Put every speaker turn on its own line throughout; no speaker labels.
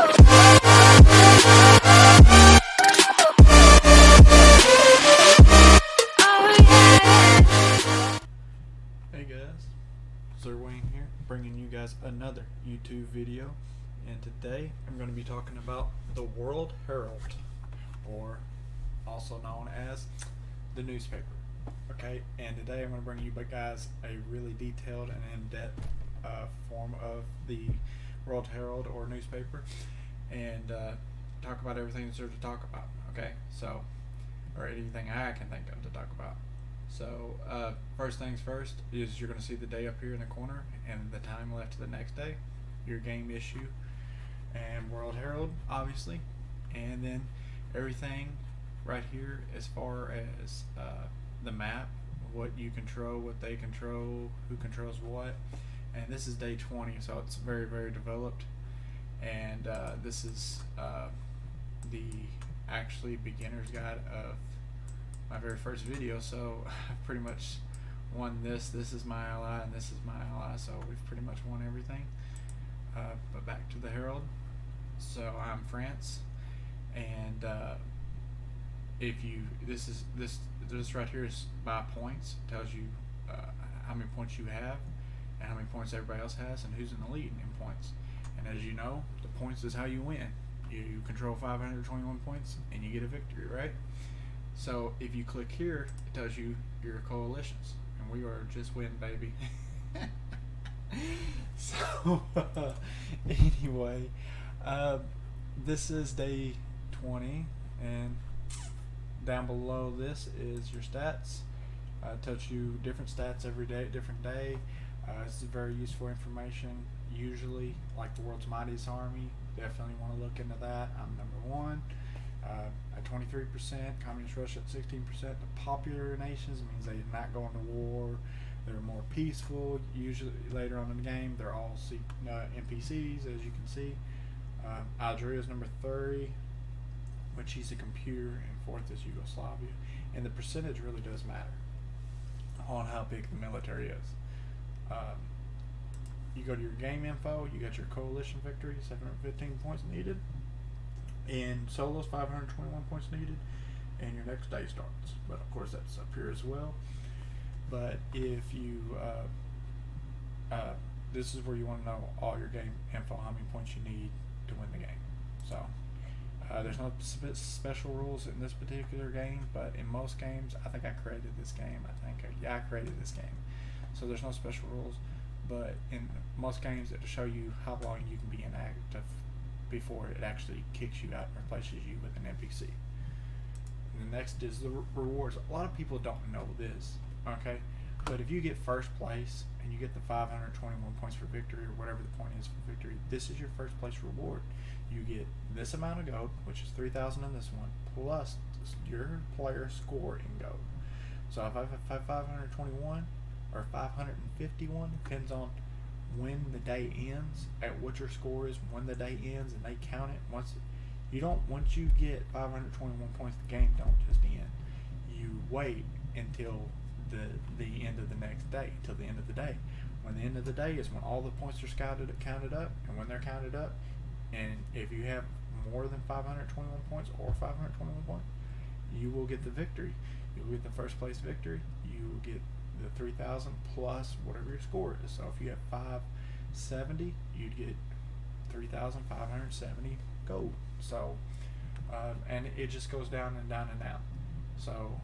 Hey guys, Sir Wayne here, bringing you guys another YouTube video, and today I'm going to be talking about the World Herald, or also known as the newspaper. Okay, and today I'm going to bring you guys a really detailed and in-depth form of the World Herald or newspaper, and talk about everything that's there to talk about. Okay, so, or anything I can think of to talk about. So first things first is you're going to see the day up here in the corner and the time left to the next day, your game issue, and World Herald obviously, and then everything right here as far as the map, what you control, what they control, who controls what. And this is day 20, so it's very, very developed, and this is the actually beginner's guide of my very first video. So I've pretty much won this. This is my ally and this is my ally, so we've pretty much won everything. But back to the Herald. So I'm France, and if you this right here is by points. It tells you how many points you have and how many points everybody else has and who's in the lead in points. And as you know, the points is how you win. You control 521 points and you get a victory, right? So if you click here, it tells you your coalitions, and we are just win, baby. So anyway, this is day 20, and down below this is your stats. It tells you different stats every day, different day. This is very useful information. Usually, like the world's mightiest army, definitely want to look into that. I'm #1. At 23%, Communist Russia at 16%. The popular nations means they're not going to war. They're more peaceful. Usually later on in the game, they're all NPCs, as you can see. Algeria is #30, which is a computer, and 4th is Yugoslavia. And the percentage really does matter on how big the military is. You go to your game info, you got your coalition victory, 715 points needed. In solos, 521 points needed, and your next day starts. But of course, that's up here as well. But if you, this is where you want to know all your game info, how many points you need to win the game. So there's no special rules in this particular game, but in most games, I think I created this game. I created this game. So there's no special rules, but in most games, it'll show you how long you can be inactive before it actually kicks you out and replaces you with an NPC. And the next is the rewards. A lot of people don't know this, okay? But if you get first place and you get the 521 points for victory, or whatever the point is for victory, this is your first place reward. You get this amount of gold, which is 3,000 in this one, plus your player score in gold. So if I have 521 or 551, depends on when the day ends, at what your score is when the day ends, and they count it. Once you get 521 points, the game don't just end. You wait until the end of the next day, till the end of the day. When the end of the day is when all the points are counted up, and when they're counted up, and if you have more than 521 points or 521 points, you will get the victory. You will get the first place victory. You will get the 3,000 plus whatever your score is. So if you have 570, you'd get 3,570 gold. So and it just goes down and down and down. So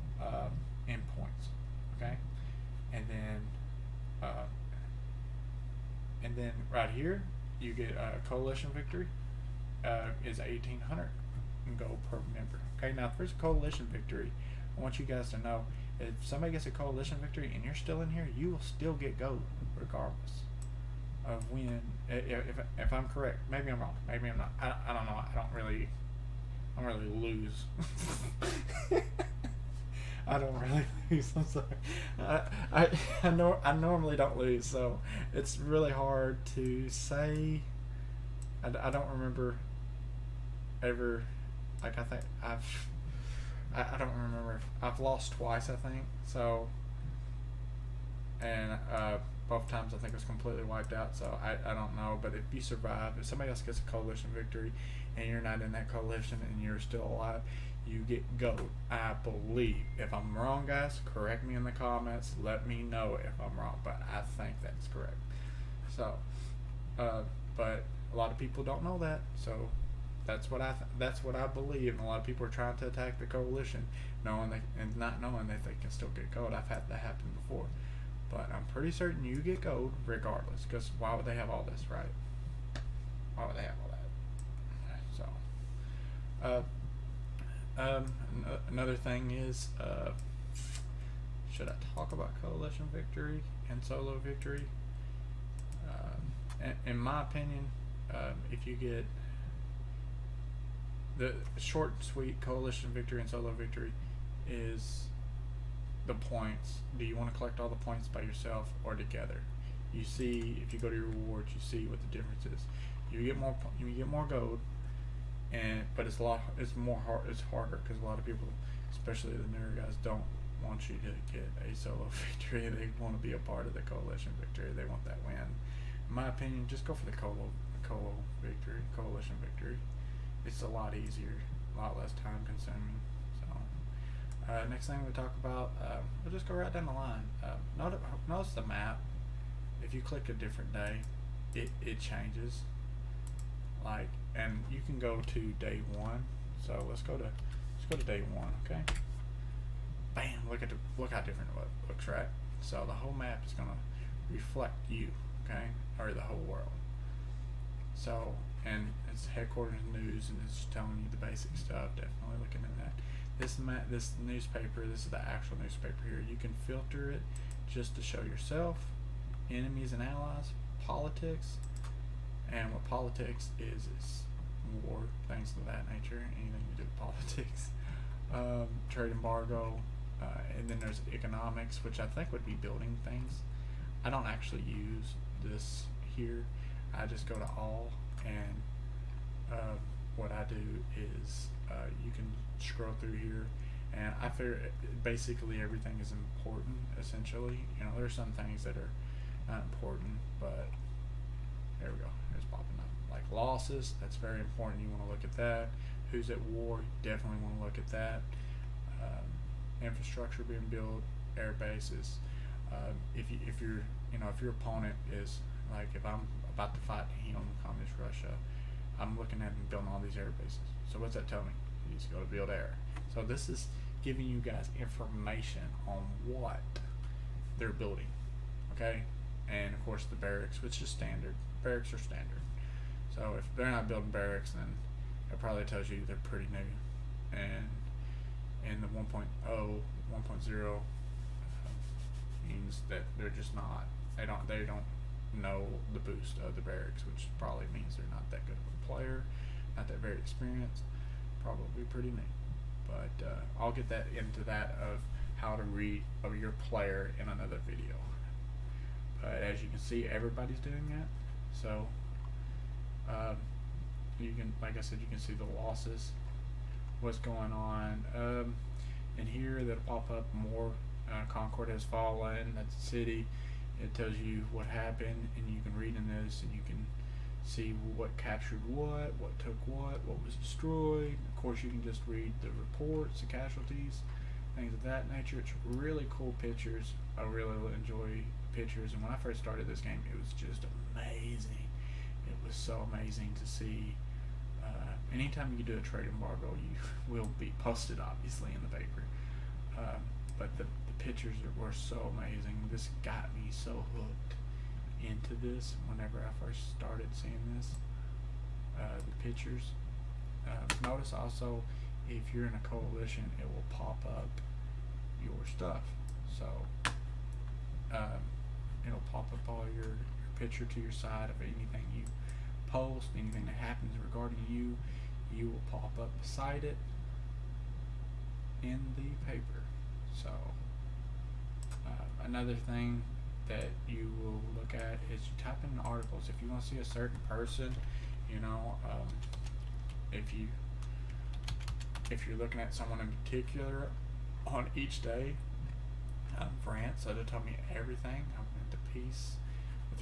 in points, okay. And then right here you get a coalition victory is 1,800 gold per member. Okay, now if there's a coalition victory, I want you guys to know, if somebody gets a coalition victory and you're still in here, you will still get gold regardless of when. If I'm correct, maybe I'm wrong, maybe I'm not. I don't know. I don't really lose. I don't really lose. I'm sorry. I normally don't lose, so it's really hard to say. I don't remember ever. Like, I think I don't remember. I've lost twice, I think. So, and Both times I think it was completely wiped out, so I don't know. But if you survive, if somebody else gets a coalition victory and you're not in that coalition and you're still alive, you get gold, I believe. If I'm wrong, guys, correct me in the comments. Let me know if I'm wrong, but I think that's correct. So, but a lot of people don't know that, so that's what that's what I believe. And a lot of people are trying to attack the coalition, knowing and not knowing that they can still get gold. I've had that happen before, but I'm pretty certain you get gold regardless. Because why would they have all this, right? Why would they have all that? So, another thing is, should I talk about coalition victory and solo victory? In my opinion, if you get the short and sweet, coalition victory and solo victory is the points. Do you want to collect all the points by yourself or together? You see, if you go to your rewards, you see what the difference is. You get more gold, but it's harder because a lot of people, especially the newer guys, don't want you to get a solo victory. They want to be a part of the coalition victory. They want that win. In my opinion, just go for the coalition victory. It's a lot easier, a lot less time consuming. So, next thing we talk about, we'll just go right down the line. Notice the map. If you click a different day, it changes. And you can go to day 1. So let's go to day 1. Okay. Bam! Look how different it looks, right? So the whole map is gonna reflect you, okay, or the whole world. So, and it's headquarters news, and it's telling you the basic stuff. Definitely looking at that. This newspaper, this is the actual newspaper here. You can filter it just to show yourself, enemies and allies, politics, and what politics is war, things of that nature, anything to do with politics, trade embargo, and then there's economics, which I think would be building things. I don't actually use this here. I just go to all, and what I do is you can scroll through here, and I figure basically everything is important. Essentially, there's some things that are not important, but there we go. It's popping up. Like losses, that's very important. You want to look at that. Who's at war? You definitely want to look at that. Infrastructure being built, air bases. If your opponent is like, if I'm about to fight communist Russia, I'm looking at him building all these air bases. So what's that telling me? He needs to go to build air. So this is giving you guys information on what they're building. Okay, and of course the barracks, which is standard. Barracks are standard. So if they're not building barracks, then it probably tells you they're pretty new. And in the 1.0, 1.0 means that they're just not. They don't know the boost of the barracks, which probably means they're not that good of a player, not that very experienced, probably pretty new. But I'll get that into that of how to read of your player in another video. But as you can see, everybody's doing that. So you can, like I said, you can see the losses, what's going on. And here that'll pop up more. Concord has fallen. That's the city. It tells you what happened, and you can read in this, and you can see what captured what took what was destroyed. Of course, you can just read the reports, the casualties, things of that nature. It's really cool pictures. I really enjoy pictures, and when I first started this game, it was just amazing. It was so amazing to see. Anytime you do a trade embargo, you will be posted, obviously, in the paper. But the pictures were so amazing. This got me so hooked into this whenever I first started seeing this. The pictures. Notice also, if you're in a coalition, it will pop up your stuff. So it'll pop up all your picture to your side of anything you post, anything that happens regarding you. You will pop up beside it in the paper. So another thing that you will look at is you type in articles. If you want to see a certain person, if you're looking at someone in particular on each day, France, so it'll tell me everything. I'm at the peace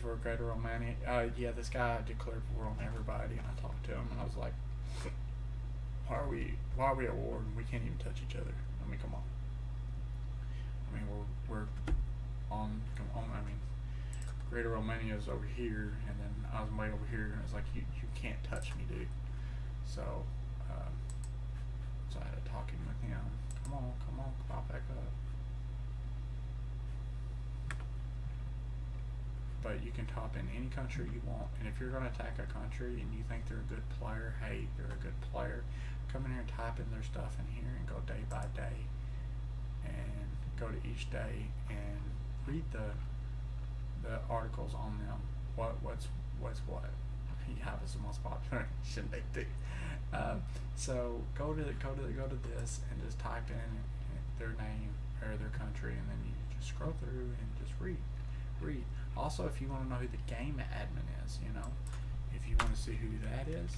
for Greater Romania. Yeah, this guy declared war on everybody, and I talked to him, and I was like, why are we at war and we can't even touch each other? I mean, come on. I mean, we're on. I mean, Greater Romania is over here, and then I was way over here, and it's like you can't touch me, dude. So, so I had a talking with him. Come on, pop back up. But you can top in any country you want, and if you're going to attack a country and you think they're a good player, hey, they're a good player, come in here and type in their stuff in here and go day by day, and go to each day and read the articles on them. What's what? Yeah, it's the most popular nation they do. So go to this and just type in their name or their country, and then you just scroll through and just read. Also, if you want to know who the game admin is, if you want to see who that is,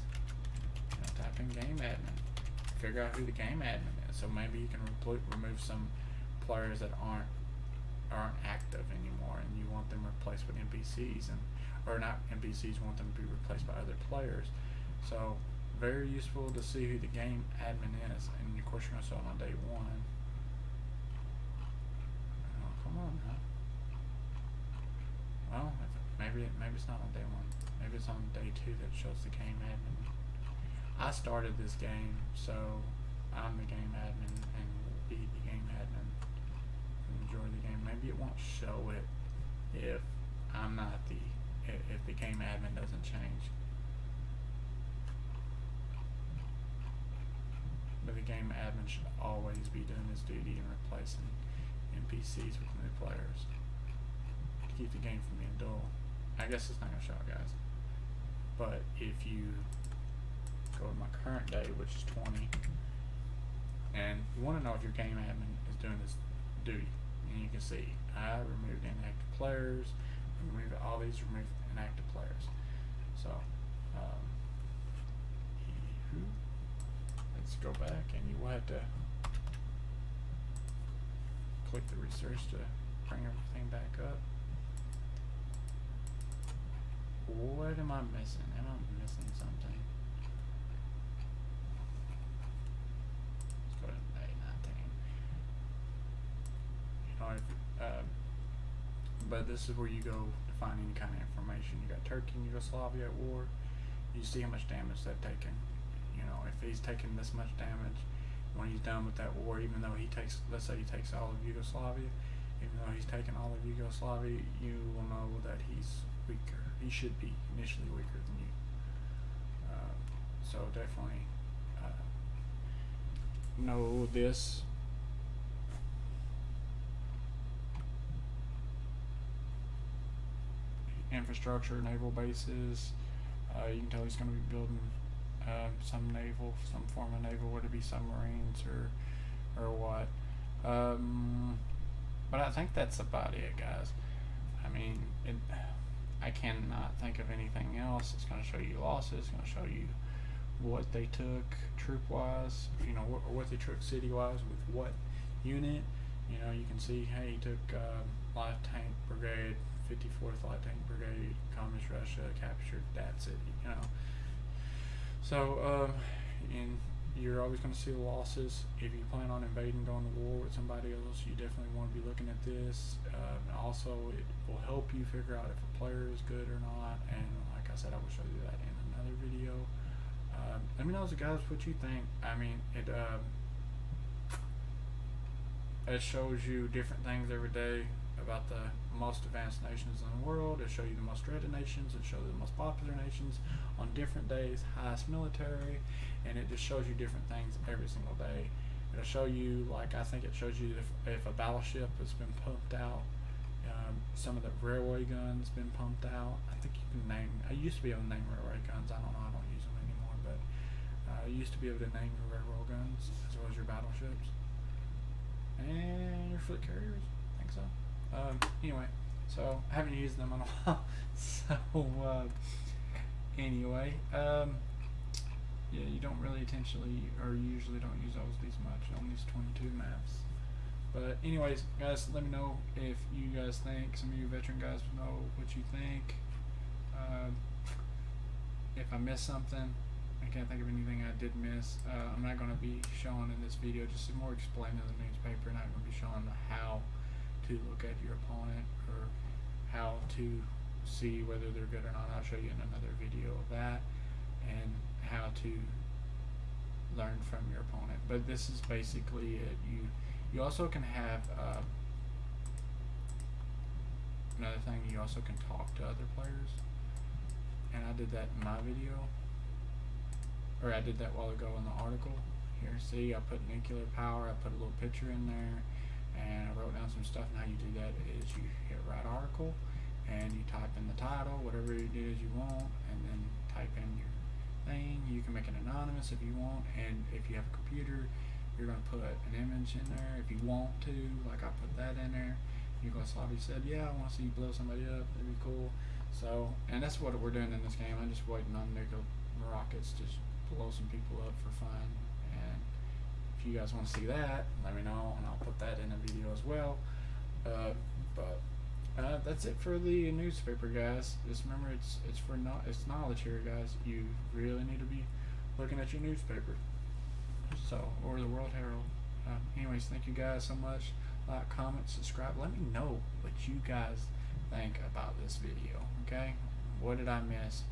type in game admin. Figure out who the game admin is. So maybe you can remove some players that aren't active anymore, and you want them replaced with NPCs, or not NPCs, want them to be replaced by other players. So very useful to see who the game admin is, and of course you're going to start on day 1. Oh, come on now. Well, maybe it's not on day 1. Maybe it's on day 2 that shows the game admin. I started this game, so I'm the game admin and will be the game admin for the majority of the game. Maybe it won't show it if I'm not if the game admin doesn't change. But the game admin should always be doing his duty and replacing NPCs with new players to keep the game from being dull. I guess it's not going to show it, guys. But if you go to my current day, which is 20, and you want to know if your game admin is doing his duty, and you can see I removed inactive players, removed inactive players. So let's go back, and you will have to click the research to bring everything back up. What am I missing? Am I missing something? Let's go to day 19. But this is where you go to find any kind of information. You got Turkey and Yugoslavia at war. You see how much damage they've taken. If he's taking this much damage when he's done with that war, even though let's say he takes all of Yugoslavia, even though he's taken all of Yugoslavia, you will know that he's weaker. He should be initially weaker than you. So definitely know this. Infrastructure, naval bases. You can tell he's going to be building some form of naval, whether it be submarines or what. But I think that's about it, guys. I mean, I cannot think of anything else. It's going to show you losses. It's going to show you what they took troop-wise, what they took city-wise with what unit. You can see, hey, he took Light Tank Brigade, 54th Light Tank Brigade, Communist Russia, captured that city, So, and you're always going to see the losses. If you plan on invading, going to war with somebody else, you definitely want to be looking at this. Also, it will help you figure out if a player is good or not. And like I said, I will show you that in another video. Let me know, guys, what you think. I mean, it shows you different things every day about the most advanced nations in the world. It'll show you the most dreaded nations. It'll show you the most popular nations on different days, highest military, and it just shows you different things every single day. It'll show you, I think it shows you if a battleship has been pumped out, some of the railway guns been pumped out. I think you can name, I used to be able to name railway guns. I don't know, I don't use them anymore, but I used to be able to name your railroad guns as well as your battleships. And your foot carriers, I think so. Anyway, so I haven't used them in a while. So, anyway, yeah, you don't really usually don't use these much on these 22 maps. But anyways, guys, let me know if you guys think, some of you veteran guys know what you think. If I missed something, I can't think of anything I did miss. I'm not going to be showing in this video, just more explaining the newspaper. Not going to be showing how to look at your opponent or how to see whether they're good or not. I'll show you in another video of that, and how to learn from your opponent. But this is basically it. You also can have another thing. You also can talk to other players, and I did that in my video, or I did that a while ago in the article. Here, see, I put nuclear power. I put a little picture in there, and I wrote down some stuff. And how you do that is you hit write article, and you type in the title, whatever it is you want, and then type in your thing. You can make it anonymous if you want, and if you have a computer, you're going to put an image in there if you want to, like I put that in there. Yugoslavia said, yeah, I want to see you blow somebody up, that'd be cool. So, and that's what we're doing in this game. I'm just waiting on nuclear rockets to just blow some people up for fun. And if you guys want to see that, let me know, and I'll put that in a video as well. But that's it for the newspaper, guys. Just remember, it's knowledge here, guys. You really need to be looking at your newspaper, or the World Herald. Anyways, thank you guys so much. Like, comment, subscribe. Let me know what you guys think about this video. Okay, what did I miss?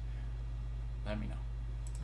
Let me know.